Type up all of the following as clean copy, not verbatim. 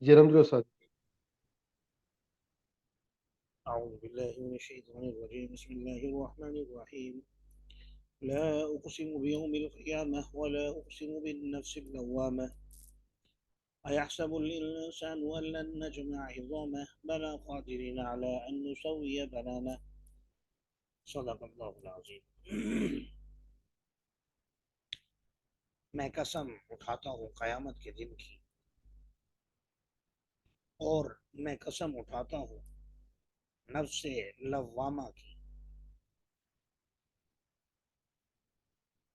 جی الحمد للہ ساتھ. أعوذ بالله من الشيطان الرجيم بسم الله الرحمن الرحيم لا أقسم بيوم القيامة ولا أقسم بالنفس اللوامة أيحسب الإنسان أن لن نجمع عظامه بلى قادرين على أن نسوي بنانه صدق الله العظيم. میں قسم اٹھاتا ہوں قیامت کے دن کی، اور میں قسم اٹھاتا ہوں نفس لوامہ کی.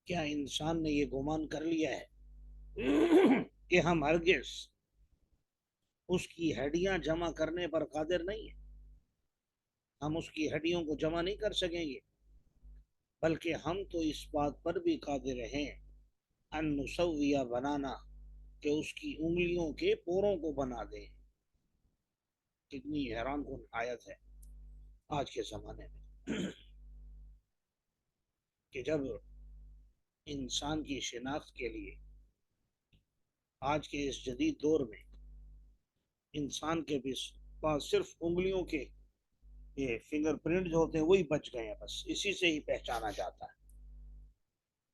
کیا انسان نے یہ گمان کر لیا ہے کہ ہم ہرگز اس کی ہڈیاں جمع کرنے پر قادر نہیں ہیں؟ ہم اس کی ہڈیوں کو جمع نہیں کر سکیں گے، بلکہ ہم تو اس بات پر بھی قادر ہیں ان نسویہ بنانا، کہ اس کی انگلیوں کے پوروں کو بنا دیں. کتنی حیران کن آیت ہے آج کے زمانے میں کہ جب انسان کی شناخت کے لیے آج کے اس جدید دور میں انسان کے پاس صرف انگلیوں کے یہ فنگر پرنٹ جو ہوتے ہیں وہی بچ گئے ہیں، بس اسی سے ہی پہچانا جاتا ہے.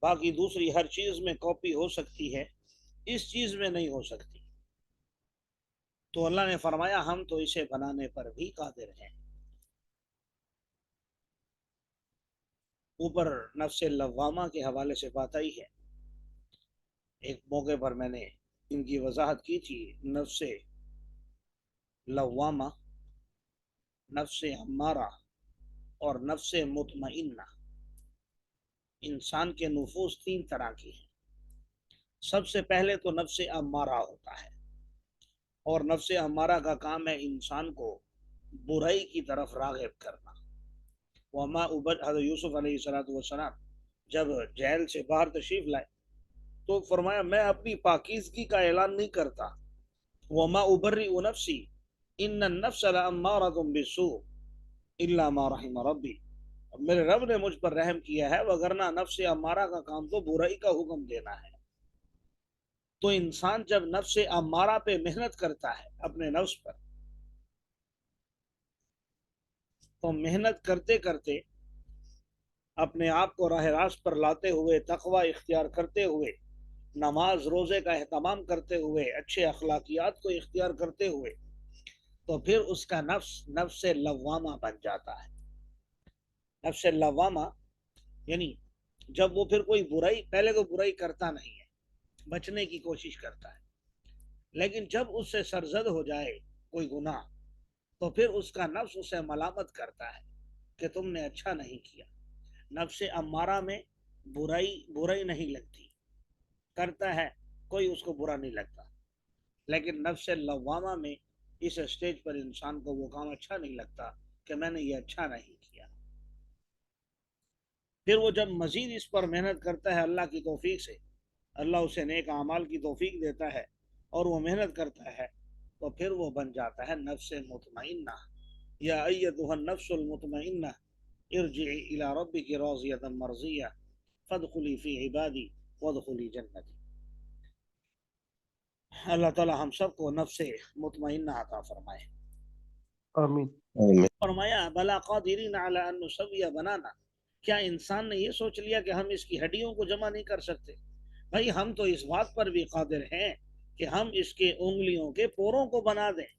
باقی دوسری ہر چیز میں کاپی ہو سکتی ہے، اس چیز میں نہیں ہو سکتی. تو اللہ نے فرمایا ہم تو اسے بنانے پر بھی قادر ہیں. اوپر نفس لوامہ کے حوالے سے بات آئی ہے، ایک موقع پر میں نے ان کی وضاحت کی تھی. نفس لوامہ، نفس امارہ اور نفس مطمئنہ. انسان کے نفوس تین طرح کی ہیں. سب سے پہلے تو نفس امارہ ہوتا ہے، اور نفس امارہ کا کام ہے انسان کو برائی کی طرف راغب کرنا. وما حضرت یوسف علیہ السلام جب جیل سے باہر تشریف لائے تو فرمایا میں اپنی پاکیزگی کا اعلان نہیں کرتا. وما ابرئ نفسی ان النفس لامارۃ بالسوء الا ما رحم ربی. میرے رب نے مجھ پر رحم کیا ہے، وگرنہ نفس امارہ کا کام تو برائی کا حکم دینا ہے. تو انسان جب نفس امارہ پہ محنت کرتا ہے اپنے نفس پر، تو محنت کرتے کرتے اپنے آپ کو راہ راست پر لاتے ہوئے، تقوی اختیار کرتے ہوئے، نماز روزے کا اہتمام کرتے ہوئے، اچھے اخلاقیات کو اختیار کرتے ہوئے، تو پھر اس کا نفس نفس لوامہ بن جاتا ہے. نفس لوامہ یعنی جب وہ پھر کوئی برائی، پہلے تو برائی کرتا نہیں ہے، بچنے کی کوشش کرتا ہے، لیکن جب اس سے سرزد ہو جائے کوئی گناہ تو پھر اس کا نفس اسے ملامت کرتا ہے کہ تم نے اچھا نہیں کیا. نفس امارہ میں برائی نہیں لگتی، کرتا ہے کوئی اس کو برا نہیں لگتا، لیکن نفس لوامہ میں اس اسٹیج پر انسان کو وہ کام اچھا نہیں لگتا کہ میں نے یہ اچھا نہیں کیا. پھر وہ جب مزید اس پر محنت کرتا ہے اللہ کی توفیق سے، اللہ اسے نیک اعمال کی توفیق دیتا ہے اور وہ محنت کرتا ہے، تو پھر وہ بن جاتا ہے نفس مطمئنہ. یا ایتھا النفس المطمئنہ ارجعی الی ربک راضیۃ مرضیہ فادخلی فی عبادی وادخلی جنتی. اللہ تعالی ہم سب کو نفس مطمئنہ عطا فرمائے. آمین. فرمایا بلا قادرین علی ان نسوی بنانا، کیا انسان نے یہ سوچ لیا کہ ہم اس کی ہڈیوں کو جمع نہیں کر سکتے؟ بھائی ہم تو اس بات پر بھی قادر ہیں کہ ہم اس کے انگلیوں کے پوروں کو بنا دیں.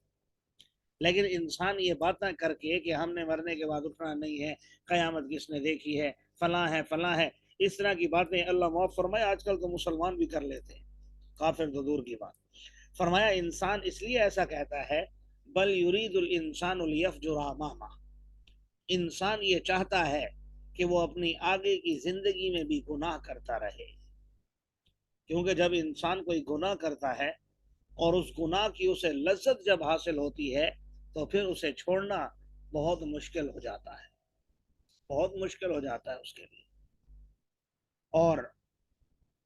لیکن انسان یہ باتیں کر کے کہ ہم نے مرنے کے بعد اٹھنا نہیں ہے، قیامت کس نے دیکھی ہے، فلاں ہے فلاں ہے، اس طرح کی باتیں اللہ معاف فرمائے آج کل تو مسلمان بھی کر لیتے ہیں، کافر تو دور کی بات. فرمایا انسان اس لیے ایسا کہتا ہے بل یرید الانسان لیفجر امامہ، انسان یہ چاہتا ہے کہ وہ اپنی آگے کی زندگی میں بھی گناہ کرتا رہے. کیونکہ جب انسان کوئی گناہ کرتا ہے اور اس گناہ کی اسے لذت جب حاصل ہوتی ہے تو پھر اسے چھوڑنا بہت مشکل ہو جاتا ہے، بہت مشکل ہو جاتا ہے اس کے لیے. اور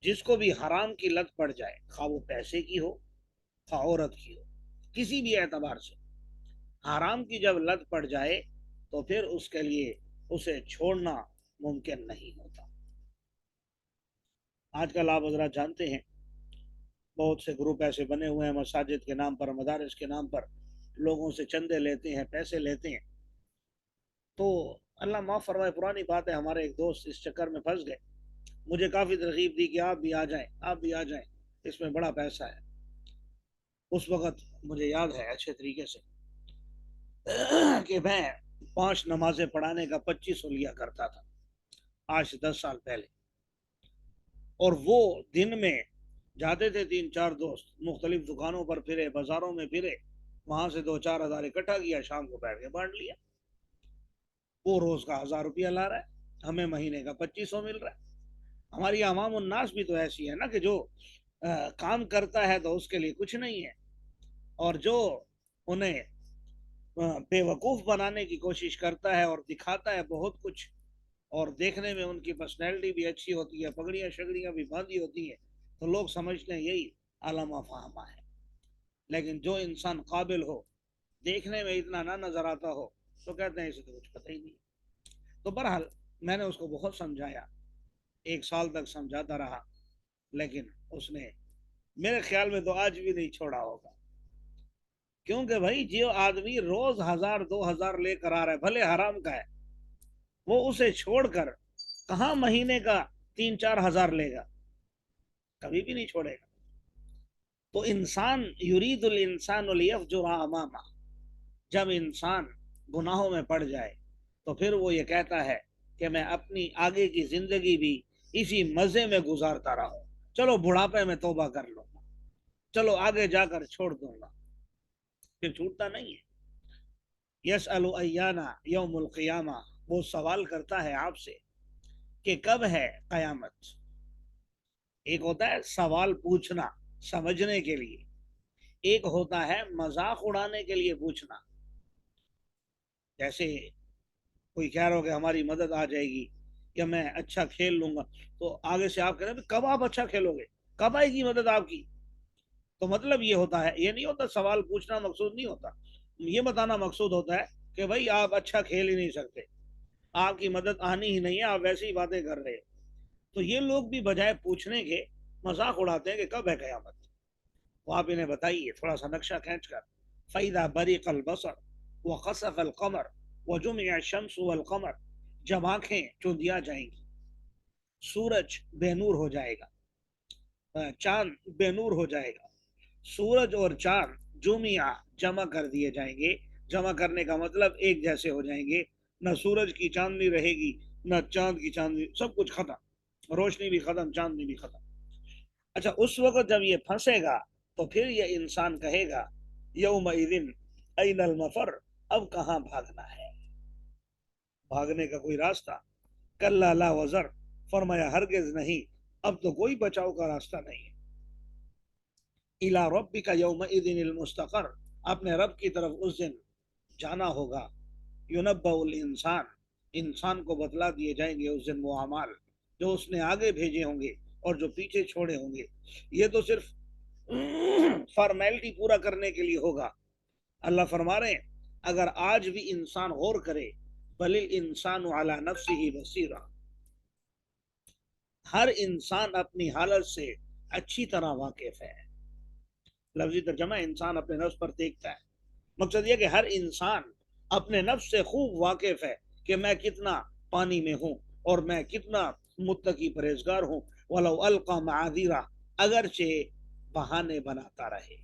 جس کو بھی حرام کی لت پڑ جائے، خواہ وہ پیسے کی ہو خواہ عورت کی ہو، کسی بھی اعتبار سے حرام کی جب لت پڑ جائے تو پھر اس کے لیے اسے چھوڑنا ممکن نہیں ہوتا. آج کل آپ حضرات جانتے ہیں بہت سے گروپ ایسے بنے ہوئے ہیں مساجد کے نام پر، مدارس کے نام پر، لوگوں سے چندے لیتے ہیں، پیسے لیتے ہیں۔ تو اللہ معاف فرمائے، پرانی بات ہے، ہمارے ایک دوست اس چکر میں پھنس گئے، مجھے کافی ترغیب دی کہ آپ بھی آ جائیں، آپ بھی آ جائیں، اس میں بڑا پیسہ ہے۔ اس وقت مجھے یاد ہے اچھے طریقے سے کہ میں 5 نمازیں پڑھانے کا 2500 لیا کرتا تھا، آج سے 10 سال پہلے۔ اور وہ دن میں جاتے تھے 3-4 دوست، مختلف دکانوں پر پھرے، بازاروں میں پھرے، وہاں سے 2-4 ہزار اکٹھا کیا، شام کو بیٹھ کے بانٹ لیا۔ وہ روز کا 1000 روپیہ لا رہا ہے، ہمیں مہینے کا 2500 مل رہا ہے۔ ہماری عوام الناس بھی تو ایسی ہے نا کہ جو کام کرتا ہے تو اس کے لیے کچھ نہیں ہے، اور جو انہیں بے وقوف بنانے کی کوشش کرتا ہے اور دکھاتا ہے بہت کچھ، اور دیکھنے میں ان کی پرسنالٹی بھی اچھی ہوتی ہے، پگڑیاں شگڑیاں بھی باندھی ہوتی ہیں، تو لوگ سمجھتے ہیں یہی علامہ فہمہ ہے۔ لیکن جو انسان قابل ہو، دیکھنے میں اتنا نہ نظر آتا ہو، تو کہتے ہیں اسے تو کچھ پتہ ہی نہیں۔ تو بہرحال میں نے اس کو بہت سمجھایا، 1 سال تک سمجھاتا رہا، لیکن اس نے میرے خیال میں تو آج بھی نہیں چھوڑا ہوگا، کیونکہ بھائی جو آدمی روز 1000-2000 لے کر آ رہا ہے، بھلے حرام کا ہے، وہ اسے چھوڑ کر کہاں مہینے کا 3-4 ہزار لے گا؟ کبھی بھی نہیں چھوڑے گا۔ تو انسان یرید الانسان لیفجر امامہ، جب انسان گناہوں میں پڑ جائے تو پھر وہ یہ کہتا ہے کہ میں اپنی آگے کی زندگی بھی اسی مزے میں گزارتا رہوں، چلو بڑھاپے میں توبہ کر لوں گا، چلو آگے جا کر چھوڑ دوں گا، پھر چھوٹتا نہیں ہے۔ یسأل ایانا یوم القیامہ، وہ سوال کرتا ہے آپ سے کہ کب ہے قیامت۔ ایک ہوتا ہے سوال پوچھنا سمجھنے کے لیے، ایک ہوتا ہے مذاق اڑانے کے لیے پوچھنا۔ جیسے کوئی کہہ رہا ہو کہ ہماری مدد آ جائے گی یا میں اچھا کھیل لوں گا، تو آگے سے آپ کہہ رہے ہیں کب آپ اچھا کھیلو گے، کب آئے گی مدد آپ کی؟ تو مطلب یہ ہوتا ہے، یہ نہیں ہوتا سوال پوچھنا مقصود نہیں ہوتا، یہ بتانا مقصود ہوتا ہے کہ بھائی آپ اچھا کھیل ہی نہیں سکتے، آپ کی مدد آنی ہی نہیں ہے، آپ ویسی ہی باتیں کر رہے ہیں۔ تو یہ لوگ بھی بجائے پوچھنے کے مذاق اڑاتے ہیں کہ کب ہے قیامت۔ وہ آپ انہیں بتائیے تھوڑا سا نقشہ کھینچ کر، فَإِذَا بَرِقَ الْبَصَرُ وَخَسَفَ الْقَمَرُ وَجُمِعَ الشَّمْسُ وَالْقَمَرُ، جب آنکھیں چوندیا جائیں گی، سورج بے نور ہو جائے گا، چاند بے نور ہو جائے گا، سورج اور چاند جمعہ جمع کر دیے جائیں گے۔ جمع کرنے کا مطلب ایک جیسے ہو جائیں گے، نہ سورج کی چاندنی رہے گی نہ چاند کی چاندنی، سب کچھ ختم، روشنی بھی ختم، چاندنی بھی ختم۔ اچھا اس وقت جب یہ پھنسے گا تو پھر یہ انسان کہے گا یومئذ این المفر، اب کہاں بھاگنا ہے، بھاگنے کا کوئی راستہ؟ کلا لا وزر، فرمایا ہرگز نہیں، اب تو کوئی بچاؤ کا راستہ نہیں ہے۔ الی ربک یومئذ المستقر، اپنے رب کی طرف اس دن جانا ہوگا۔ ینبأ الانسان، انسان کو بتلا دیے جائیں گے اس دن وہ اعمال جو اس نے آگے بھیجے ہوں گے اور جو پیچھے چھوڑے ہوں گے۔ یہ تو صرف فارمیلٹی پورا کرنے کے لیے ہوگا۔ اللہ فرما رہے ہیں اگر آج بھی انسان غور کرے، بل الانسان علی نفسہ بصیرہ، ہر انسان اپنی حالت سے اچھی طرح واقف ہے۔ لفظی ترجمہ انسان اپنے نفس پر دیکھتا ہے، مقصد یہ کہ ہر انسان اپنے نفس سے خوب واقف ہے کہ میں کتنا پانی میں ہوں اور میں کتنا متقی پرہیزگار ہوں۔ وَلَوْ أَلْقَى مَعَاذِيرَ، اگرچہ بہانے بناتا رہے،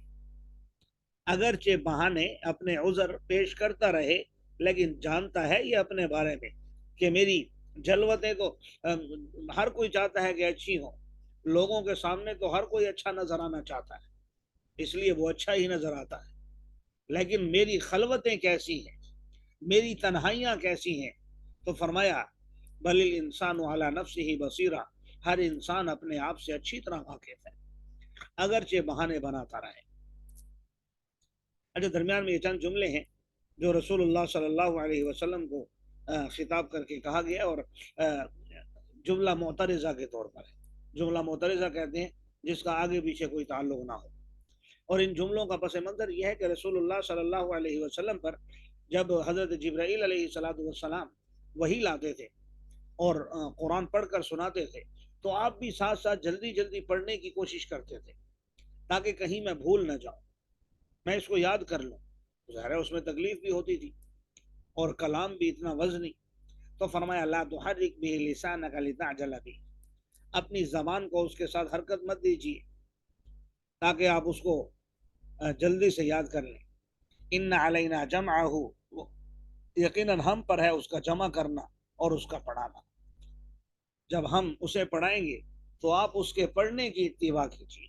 اگرچہ بہانے اپنے عذر پیش کرتا رہے، لیکن جانتا ہے یہ اپنے بارے میں کہ میری جلوتیں تو ہر کوئی چاہتا ہے کہ اچھی ہوں، لوگوں کے سامنے تو ہر کوئی اچھا نظر آنا چاہتا ہے، اس لیے وہ اچھا ہی نظر آتا ہے، لیکن میری خلوتیں کیسی ہیں، میری تنہائیاں کیسی ہیں؟ تو فرمایا بل الانسان علی نفسہ بصیرہ، ہر انسان اپنے آپ سے اچھی طرح واقف ہے اگرچہ بہانے بناتا رہے۔ اچھا درمیان میں یہ چند جملے ہیں جو رسول اللہ صلی اللہ علیہ وسلم کو خطاب کر کے کہا گیا، اور جملہ معترضہ کے طور پر ہے۔ جملہ معترضہ کہتے ہیں جس کا آگے پیچھے کوئی تعلق نہ ہو، اور ان جملوں کا پس منظر یہ ہے کہ رسول اللہ صلی اللہ علیہ وسلم پر جب حضرت جبرائیل علیہ السلام وحی لاتے تھے اور قرآن پڑھ کر سناتے تھے، تو آپ بھی ساتھ ساتھ جلدی جلدی پڑھنے کی کوشش کرتے تھے تاکہ کہیں میں بھول نہ جاؤں، میں اس کو یاد کر لوں۔ ظاہر ہے اس میں تکلیف بھی ہوتی تھی اور کلام بھی اتنا وزنی۔ تو فرمایا لا تحرک به لسانک لتعجل به، اپنی زبان کو اس کے ساتھ حرکت مت دیجیے تاکہ آپ اس کو جلدی سے یاد کر لیں۔ ان علینا جمعہ، یقیناً ہم پر ہے اس کا جمع کرنا اور اس کا پڑھانا۔ جب ہم اسے پڑھائیں گے تو آپ اس کے پڑھنے کی اتباع کیجیے،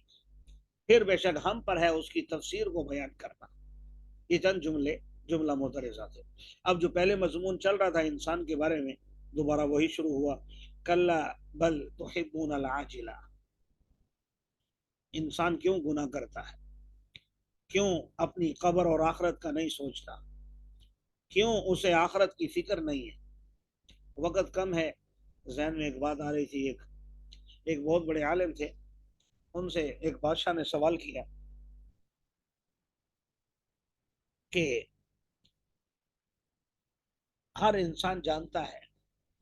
پھر بے شک ہم پر ہے اس کی تفسیر کو بیان کرنا۔ یہ چند جملہ معترضہ تھے۔ اب جو پہلے مضمون چل رہا تھا انسان کے بارے میں، دوبارہ وہی شروع ہوا۔ کلا بل تحبون العاجلہ، انسان کیوں گناہ کرتا ہے، کیوں اپنی قبر اور آخرت کا نہیں سوچتا، کیوں اسے آخرت کی فکر نہیں ہے۔ وقت کم ہے، ذہن میں ایک بات آ رہی تھی۔ ایک بہت بڑے عالم تھے، ان سے ایک بادشاہ نے سوال کیا کہ ہر انسان جانتا ہے،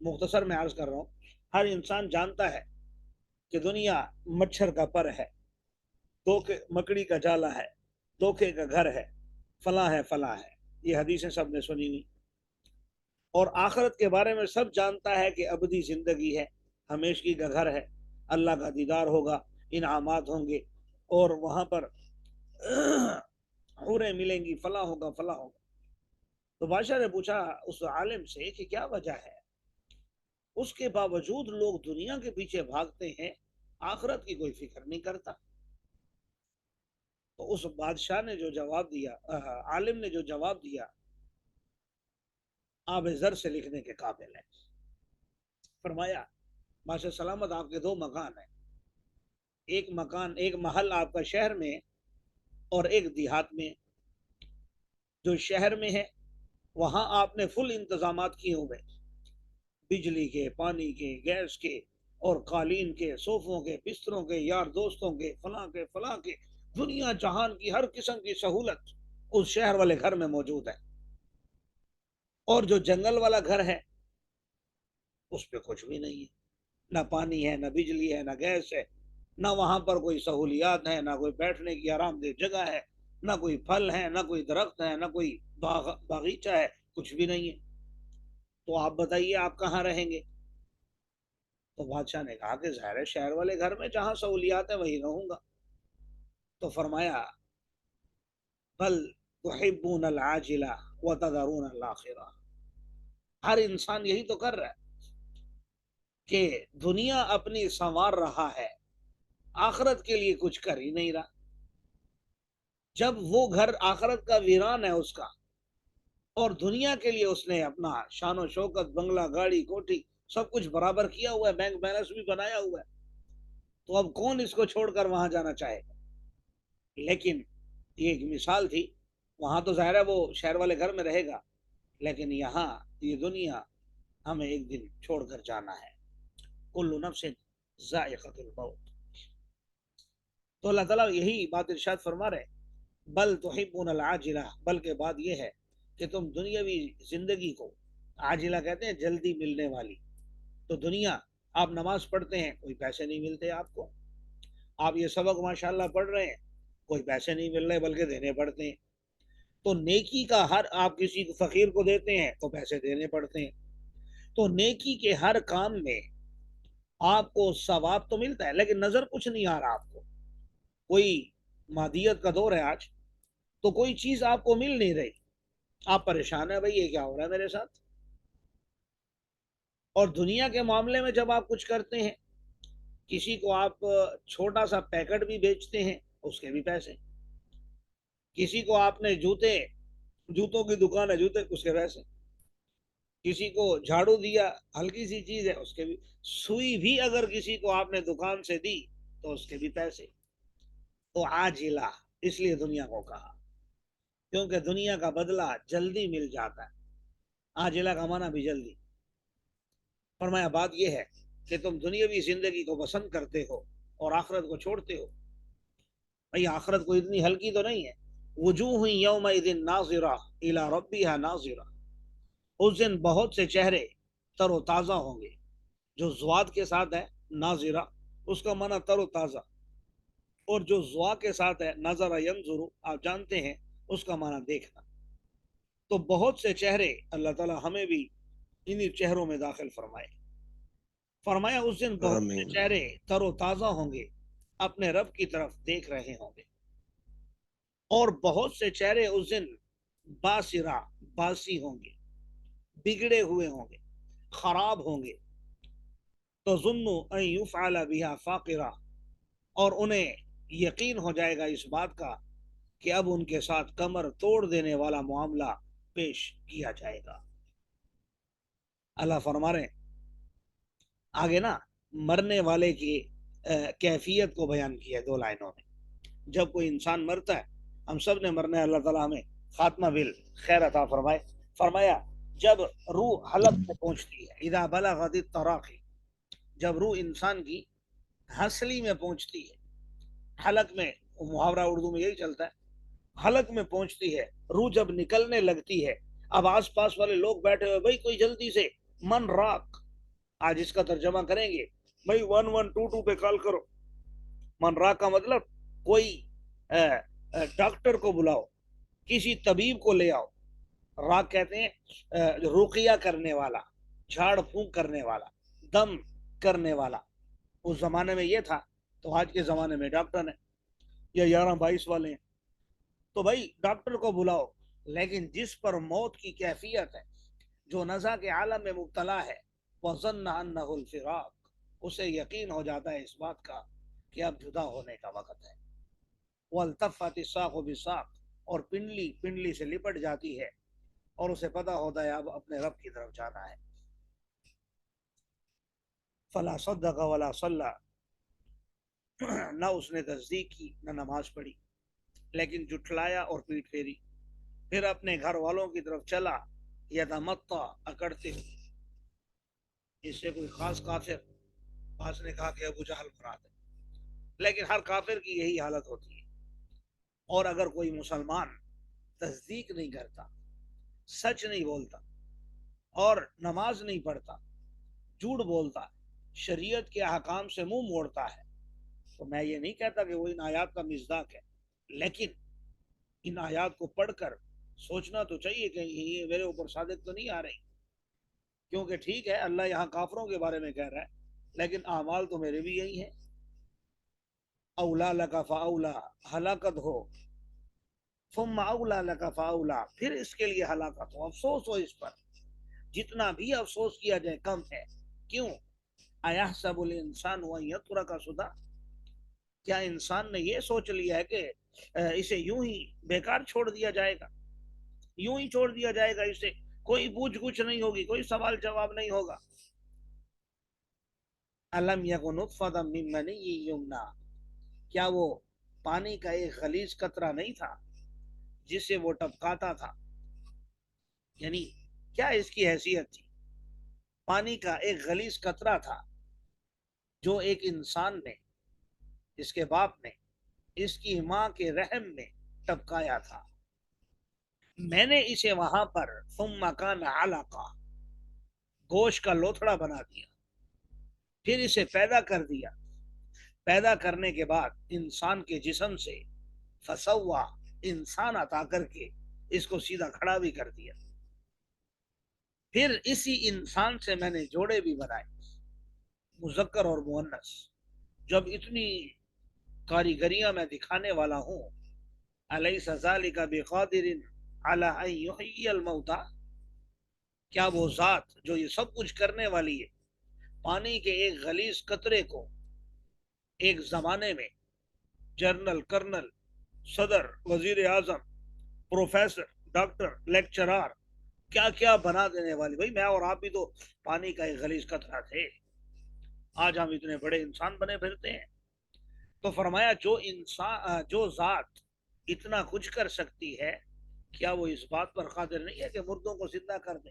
مختصر میں عرض کر رہا ہوں، ہر انسان جانتا ہے کہ دنیا مچھر کا پر ہے، مکڑی کا جالا ہے، دھوکے کا گھر ہے، فلاں ہے فلاں ہے، یہ حدیثیں سب نے سنی ہوئی۔ اور آخرت کے بارے میں سب جانتا ہے کہ ابدی زندگی ہے، ہمیشگی کا گھر ہے، اللہ کا دیدار ہوگا، انعامات ہوں گے، اور وہاں پر حوریں ملیں گی، فلاں ہوگا فلاں ہوگا۔ تو بادشاہ نے پوچھا اس عالم سے کہ کیا وجہ ہے، اس کے باوجود لوگ دنیا کے پیچھے بھاگتے ہیں، آخرت کی کوئی فکر نہیں کرتا؟ تو اس بادشاہ نے جو جواب دیا، عالم نے جو جواب دیا، آب زر سے لکھنے کے قابل ہے۔ فرمایا بادشاہ سلامت آپ کے دو مکان ہیں، ایک مکان، ایک محل آپ کا شہر میں اور ایک دیہات میں۔ جو شہر میں ہے وہاں آپ نے فل انتظامات کیے ہوئے، بجلی کے، پانی کے، گیس کے، اور قالین کے، صوفوں کے، بستروں کے، یار دوستوں کے، فلاں کے، دنیا جہان کی ہر قسم کی سہولت اس شہر والے گھر میں موجود ہے۔ اور جو جنگل والا گھر ہے اس پہ کچھ بھی نہیں ہے، نہ پانی ہے، نہ بجلی ہے، نہ گیس ہے، نہ وہاں پر کوئی سہولیات ہے، نہ کوئی بیٹھنے کی آرام دہ جگہ ہے، نہ کوئی پھل ہے، نہ کوئی درخت ہے، نہ کوئی باغیچہ ہے، کچھ بھی نہیں ہے۔ تو آپ بتائیے آپ کہاں رہیں گے؟ تو بادشاہ نے کہا کہ ظاہر ہے شہر والے گھر میں، جہاں سہولیات ہے وہی رہوں گا۔ تو فرمایا بل تحبون العاجلہ وتذرون الآخرہ، ہر انسان یہی تو کر رہا ہے کہ دنیا اپنی سنوار رہا ہے، آخرت کے لیے کچھ کر ہی نہیں رہا۔ جب وہ گھر آخرت کا ویران ہے اس کا، اور دنیا کے لیے اس نے اپنا شان و شوکت، بنگلہ، گاڑی، کوٹھی، سب کچھ برابر کیا ہوا ہے، بینک بیلنس بھی بنایا ہوا ہے، تو اب کون اس کو چھوڑ کر وہاں جانا چاہے گا؟ لیکن یہ ایک مثال تھی، وہاں تو ظاہر ہے وہ شہر والے گھر میں رہے گا، لیکن یہاں یہ دنیا ہمیں ایک دن چھوڑ کر جانا ہے۔ کل نفس ذائقۃ الموت۔ تو اللہ تعالیٰ یہی بات ارشاد فرما رہے، بل تحبون العاجلہ، بلکہ بات یہ ہے کہ تم دنیاوی زندگی کو، عاجلہ کہتے ہیں جلدی ملنے والی، تو دنیا، آپ نماز پڑھتے ہیں کوئی پیسے نہیں ملتے آپ کو، آپ یہ سبق ماشاءاللہ پڑھ رہے ہیں کوئی پیسے نہیں مل رہے بلکہ دینے پڑتے ہیں، تو نیکی کا ہر، آپ کسی فقیر کو دیتے ہیں تو پیسے دینے پڑتے ہیں، تو نیکی کے ہر کام میں آپ کو ثواب تو ملتا ہے، لیکن نظر کچھ نہیں آ رہا آپ کو۔ کوئی مادیت کا دور ہے آج، تو کوئی چیز آپ کو مل نہیں رہی، آپ پریشان ہیں بھائی یہ کیا ہو رہا ہے میرے ساتھ۔ اور دنیا کے معاملے میں جب آپ کچھ کرتے ہیں، کسی کو آپ چھوٹا سا پیکٹ بھی بیچتے ہیں اس کے بھی پیسے، کسی کو آپ نے جوتوں کی دکان ہے، جوتے اس کے پیسے، کسی کو جھاڑو دیا، ہلکی سی چیز ہے اس کے بھی، سوئی بھی اگر کسی کو آپ نے دکان سے دی تو اس کے بھی پیسے۔ تو عاجلہ اس لیے دنیا کو کہا کیونکہ دنیا کا بدلہ جلدی مل جاتا ہے، عاجلہ کا معنی بھی جلدی۔ فرمایا بات یہ ہے کہ تم دنیاوی زندگی کو پسند کرتے ہو اور آخرت کو چھوڑتے ہو۔ بھئی آخرت کو اتنی ہلکی تو نہیں ہے۔ وجوہ یومئذ ناظرہ الی ربہا ناظرہ، اس دن بہت سے چہرے تر و تازہ ہوں گے، جو زواد کے ساتھ ہے ناظرہ، اس کا معنی تر و تازہ، اور جو زوا کے ساتھ ہے نظر ینظر، آپ جانتے ہیں اس کا معنی دیکھنا. تو بہت سے چہرے، اللہ تعالی ہمیں بھی انہی چہروں میں داخل فرمائے. فرمایا اس دن بہت سے آمین. چہرے تر و تازہ ہوں گے، اپنے رب کی طرف دیکھ رہے ہوں گے، اور بہت سے چہرے اس دن باسرا، باسی ہوں گے، بگڑے ہوئے ہوں گے، خراب ہوں گے. تو ظنوا ان یفعل بها فاقرہ، اور انہیں یقین ہو جائے گا اس بات کا کہ اب ان کے ساتھ کمر توڑ دینے والا معاملہ پیش کیا جائے گا. اللہ فرما رہے ہیں آگے نا، مرنے والے کی کیفیت کو بیان کیا 2 لائنوں میں. جب کوئی انسان مرتا ہے، ہم سب نے مرنا ہے، اللہ تعالیٰ ہمیں خاتمہ بال خیر عطا فرمائے. فرمایا جب روح حلق میں پہنچتی ہے، اذا بلغت التراقی، جب روح انسان کی ہنسلی میں پہنچتی ہے، حلق میں، محاورہ اردو میں یہی چلتا ہے، حلق میں پہنچتی ہے، روح جب نکلنے لگتی ہے. اب آس پاس والے لوگ بیٹھے ہوئے، بھائی کوئی جلدی سے، من راک، آج اس کا ترجمہ کریں گے، بھائی 1122 پہ کال کرو. من راک کا مطلب کوئی ڈاکٹر کو بلاؤ، کسی طبیب کو لے آؤ. راک کہتے ہیں رقیہ کرنے والا، جھاڑ پھونک کرنے والا، دم کرنے والا. اس زمانے میں یہ تھا، تو آج کے زمانے میں ڈاکٹر ہیں یا 11-22 والے ہیں. تو بھائی ڈاکٹر کو بلاؤ، لیکن جس پر موت کی کیفیت ہے، جو نزع کے عالم میں مبتلا ہے، وَظَنَّ أَنَّهُ الْفِرَاقُ، اسے یقین ہو جاتا ہے اس بات کا کہ اب جدا ہونے کا وقت ہے. وَالْتَفَّتِ السَّاقُ بِالسَّاقِ، اور پنڈلی پنڈلی سے لپٹ جاتی ہے، اور اسے پتہ ہوتا ہے اب اپنے رب کی طرف جانا ہے. فَلَا صَدَّقَ وَلَا صَلَّى، نہ اس نے تصدیق کی نہ نماز پڑھی، لیکن جھٹلایا اور پیٹ پھیری. پھر اپنے گھر والوں کی طرف چلا، یتمطا، اکڑتے ہوئے. اس سے کوئی خاص کافر، بعض نے کہا کہ ابو جہل مراد ہے، لیکن ہر کافر کی یہی حالت ہوتی ہے. اور اگر کوئی مسلمان تصدیق نہیں کرتا، سچ نہیں بولتا، اور نماز نہیں پڑھتا، جھوٹ بولتا، شریعت کے احکام سے منہ موڑتا ہے، تو میں یہ نہیں کہتا کہ وہ ان آیات کا مصداق ہے، لیکن ان آیات کو پڑھ کر سوچنا تو چاہیے کہ یہ میرے اوپر صادق تو نہیں آ رہی. کیونکہ ٹھیک ہے اللہ یہاں کافروں کے بارے میں کہہ رہا ہے، لیکن اعمال تو میرے بھی یہی ہیں. اولا لک فاولا، ہلاکت ہو، ثم اولا لک فاولا، پھر اس کے لیے ہلاکت ہو، افسوس ہو اس پر. جتنا بھی افسوس کیا جائے کم ہے. کیوں؟ ایحسب الانسان ان یترک سدی، کیا انسان نے یہ سوچ لیا ہے کہ اسے یوں ہی بیکار چھوڑ دیا جائے گا، یوں ہی چھوڑ دیا جائے گا، اسے کوئی پوچھ گچھ نہیں ہوگی، کوئی سوال جواب نہیں ہوگا. الم یکن نطفۃ من منی یمنی، کیا وہ پانی کا ایک غلیظ قطرہ نہیں تھا جسے وہ ٹپکاتا تھا؟ یعنی کیا اس کی حیثیت تھی؟ پانی کا ایک غلیظ قطرہ تھا جو ایک انسان نے، اس کے باپ نے، اس کی ماں کے رحم میں ٹپکایا تھا. میں نے اسے وہاں پر ثم کان علقہ، گوشت کا لوتھڑا بنا دیا، پھر اسے پیدا کر دیا. پیدا کرنے کے بعد انسان کے جسم سے فسوا، انسان عطا کر کے اس کو سیدھا کھڑا بھی کر دیا. پھر اسی انسان سے میں نے جوڑے بھی بنائے، مذکر اور مؤنث. جب اتنی کاریگریاں میں دکھانے والا ہوں، الیس ذلک بقادر علی ان یحیی الموتى، کیا وہ ذات جو یہ سب کچھ کرنے والی ہے، پانی کے ایک غلیظ قطرے کو ایک زمانے میں جنرل، کرنل، صدر، وزیر اعظم، پروفیسر، ڈاکٹر، لیکچرار، کیا کیا بنا دینے والی. بھائی میں اور آپ بھی تو پانی کا ایک غلیظ قطرہ تھے، آج ہم اتنے بڑے انسان بنے پھرتے ہیں. تو فرمایا جو انسان، جو ذات اتنا کچھ کر سکتی ہے، کیا وہ اس بات پر قادر نہیں ہے کہ مردوں کو زندہ کر دے؟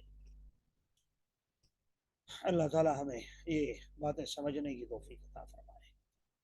اللہ تعالی ہمیں یہ باتیں سمجھنے کی توفیق عطا فرمائے.